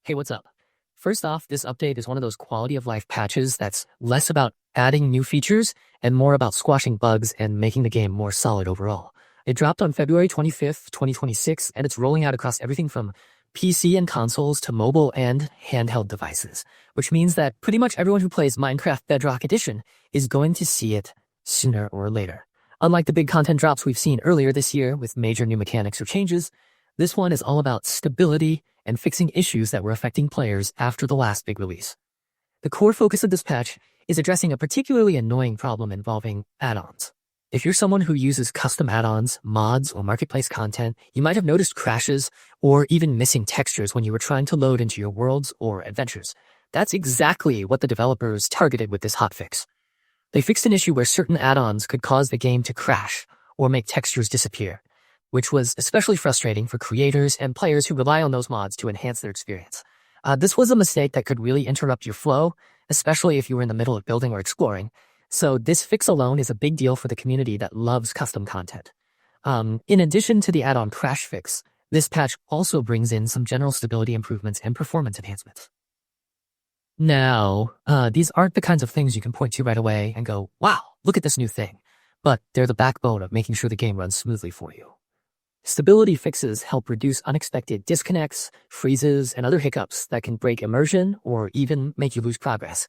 Hey, what's up? First off, this update is one of those quality of life patches that's less about adding new features and more about squashing bugs and making the game more solid overall. It dropped on February 25th, 2026, and it's rolling out across everything from PC and consoles to mobile and handheld devices, which means that pretty much everyone who plays Minecraft Bedrock Edition is going to see it sooner or later. Unlike the big content drops we've seen earlier this year with major new mechanics or changes, this one is all about stability and fixing issues that were affecting players after the last big release. The core focus of this patch is addressing a particularly annoying problem involving add-ons. If you're someone who uses custom add-ons, mods, or marketplace content, you might have noticed crashes or even missing textures when you were trying to load into your worlds or adventures. That's exactly what the developers targeted with this hotfix. They fixed an issue where certain add-ons could cause the game to crash or make textures disappear, which was especially frustrating for creators and players who rely on those mods to enhance their experience. This was a mistake that could really interrupt your flow, especially if you were in the middle of building or exploring. So this fix alone is a big deal for the community that loves custom content. In addition to the add-on crash fix, this patch also brings in some general stability improvements and performance enhancements. Now, these aren't the kinds of things you can point to right away and go, wow, look at this new thing. But they're the backbone of making sure the game runs smoothly for you. Stability fixes help reduce unexpected disconnects, freezes, and other hiccups that can break immersion or even make you lose progress.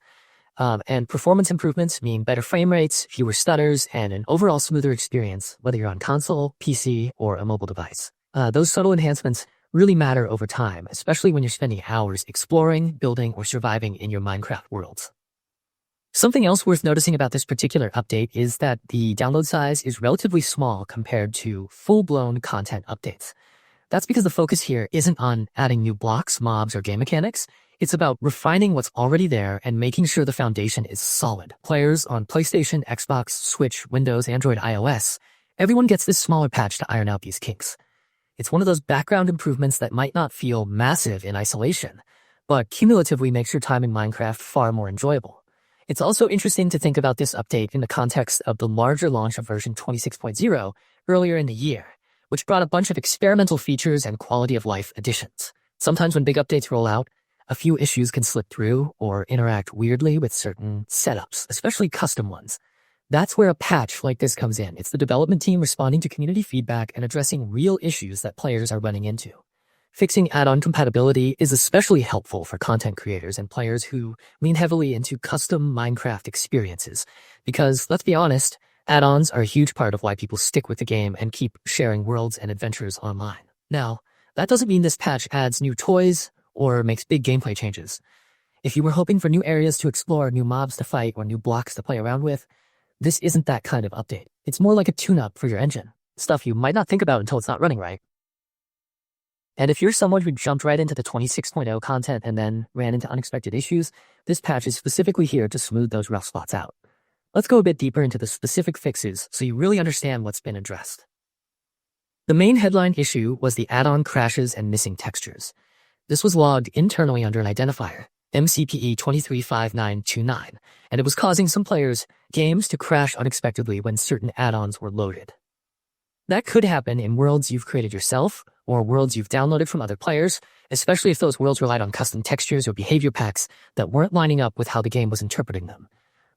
And performance improvements mean better frame rates, fewer stutters, and an overall smoother experience, whether you're on console, PC, or a mobile device. Those subtle enhancements really matter over time, especially when you're spending hours exploring, building, or surviving in your Minecraft worlds. Something else worth noticing about this particular update is that the download size is relatively small compared to full-blown content updates. That's because the focus here isn't on adding new blocks, mobs, or game mechanics. It's about refining what's already there and making sure the foundation is solid. Players on PlayStation, Xbox, Switch, Windows, Android, iOS, everyone gets this smaller patch to iron out these kinks. It's one of those background improvements that might not feel massive in isolation, but cumulatively makes your time in Minecraft far more enjoyable. It's also interesting to think about this update in the context of the larger launch of version 26.0 earlier in the year, which brought a bunch of experimental features and quality of life additions. Sometimes when big updates roll out, a few issues can slip through or interact weirdly with certain setups, especially custom ones. That's where a patch like this comes in. It's the development team responding to community feedback and addressing real issues that players are running into. Fixing add-on compatibility is especially helpful for content creators and players who lean heavily into custom Minecraft experiences. Because, let's be honest, add-ons are a huge part of why people stick with the game and keep sharing worlds and adventures online. Now, that doesn't mean this patch adds new toys or makes big gameplay changes. If you were hoping for new areas to explore, new mobs to fight, or new blocks to play around with, this isn't that kind of update. It's more like a tune-up for your engine. Stuff you might not think about until it's not running right. And if you're someone who jumped right into the 26.0 content and then ran into unexpected issues, this patch is specifically here to smooth those rough spots out. Let's go a bit deeper into the specific fixes so you really understand what's been addressed. The main headline issue was the add-on crashes and missing textures. This was logged internally under an identifier, MCPE 235929, and it was causing some players' games to crash unexpectedly when certain add-ons were loaded. That could happen in worlds you've created yourself or worlds you've downloaded from other players, especially if those worlds relied on custom textures or behavior packs that weren't lining up with how the game was interpreting them.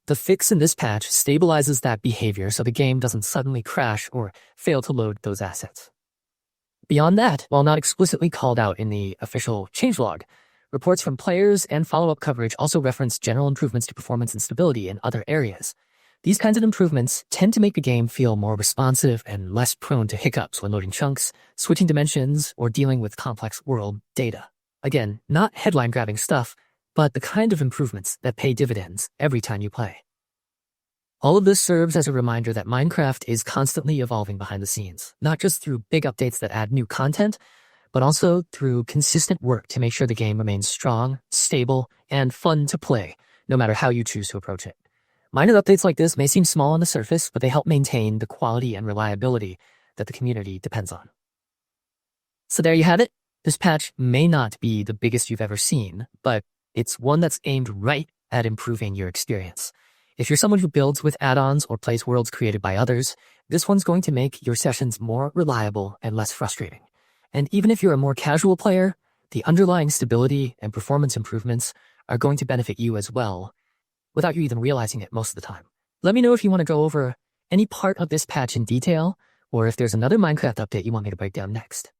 The fix in this patch stabilizes that behavior so the game doesn't suddenly crash or fail to load those assets. Beyond that, while not explicitly called out in the official changelog, reports from players and follow-up coverage also reference general improvements to performance and stability in other areas. These kinds of improvements tend to make the game feel more responsive and less prone to hiccups when loading chunks, switching dimensions, or dealing with complex world data. Again, not headline-grabbing stuff, but the kind of improvements that pay dividends every time you play. All of this serves as a reminder that Minecraft is constantly evolving behind the scenes, not just through big updates that add new content, but also through consistent work to make sure the game remains strong, stable, and fun to play, no matter how you choose to approach it. Minor updates like this may seem small on the surface, but they help maintain the quality and reliability that the community depends on. So there you have it. This patch may not be the biggest you've ever seen, but it's one that's aimed right at improving your experience. If you're someone who builds with add-ons or plays worlds created by others, this one's going to make your sessions more reliable and less frustrating. And even if you're a more casual player, the underlying stability and performance improvements are going to benefit you as well, without you even realizing it most of the time. Let me know if you want to go over any part of this patch in detail, or if there's another Minecraft update you want me to break down next.